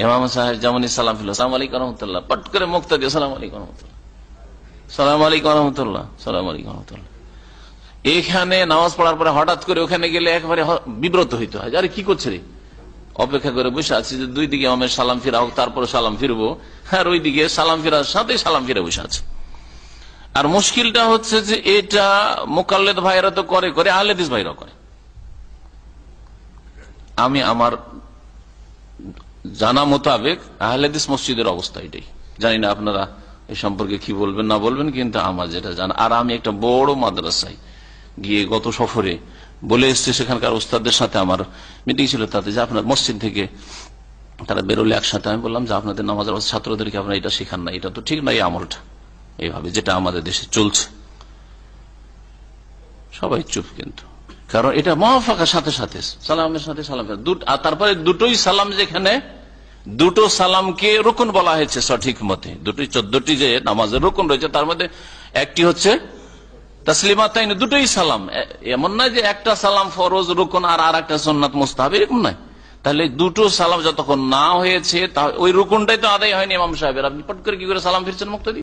ইমাম সাহেব যেমনই সালাম ফিরল সালাম আলাইকুম রহমতুল্লাহ, পট করে মুক্তা দিয়ে সালাম আলাইকুম রহমতুল্লাহ, সালাম আলাইকুম রহমতুল্লাহ, সালাম আলাইকুম রহমতুল্লাহ। এখানে নামাজ পড়ার পরে হঠাৎ করে ওখানে গেলে একবারে বিব্রত হইতে হয়, আরে কি করছে রে, অপেক্ষা করে বসে আছি যে দুই দিকে আমার সালাম ফিরা হোক, তারপরে সালাম ফিরবো, আর ওই দিকে সালাম ফিরার সাথে সালাম ফিরে বসে আছে। আর মুশকিলটা হচ্ছে যে এটা মুকাল্লেদ ভাইরা তো করে করে, আহলে হাদিস ভাইরা করে। আমি আমার জানা মোতাবেক আহলে হাদিস মসজিদের অবস্থা এটাই, জানি না আপনারা এই সম্পর্কে কি বলবেন না বলবেন, কিন্তু আমার যেটা জানা। আর আমি একটা বড় মাদ্রাসায় গিয়ে গত সফরে বলে এসছি, সেখানকার উস্তাদদের সাথে আমার মিটিং ছিল, তাতে যে আপনার মসজিদ থেকে তারা বেরোলে একসাথে, আমি বললাম যে আপনাদের নামাজের ছাত্রদেরকে আপনারা এটা শেখান না, এটা তো ঠিক না এই আমলটা, এইভাবে যেটা আমাদের দেশে চলছে। সবাই চুপ, কিন্তু কারণ এটা মুওয়াফাকার সাথে সাথে সালামের সাথে সালাম, আর তারপরে দুটোই সালাম, যেখানে দুটো সালামকে রুকন বলা হয়েছে সঠিক মতে, দুটোই 14টি যে নামাজের রুকন রয়েছে তার মধ্যে একটি হচ্ছে তাসলিমাতাইন, দুটোই সালাম। এমন নয় যে একটা সালাম ফরজ রুকন আর একটা সুন্নাত মুস্তাহাব, এরকম নয়। তাহলে দুটো সালাম যতক্ষণ না হয়েছে ওই রুকনটাই তো আদায় হয়নি ইমাম সাহেবের, আপনি পট করে কি করে সালাম ফিরছেন মুক্তাদি?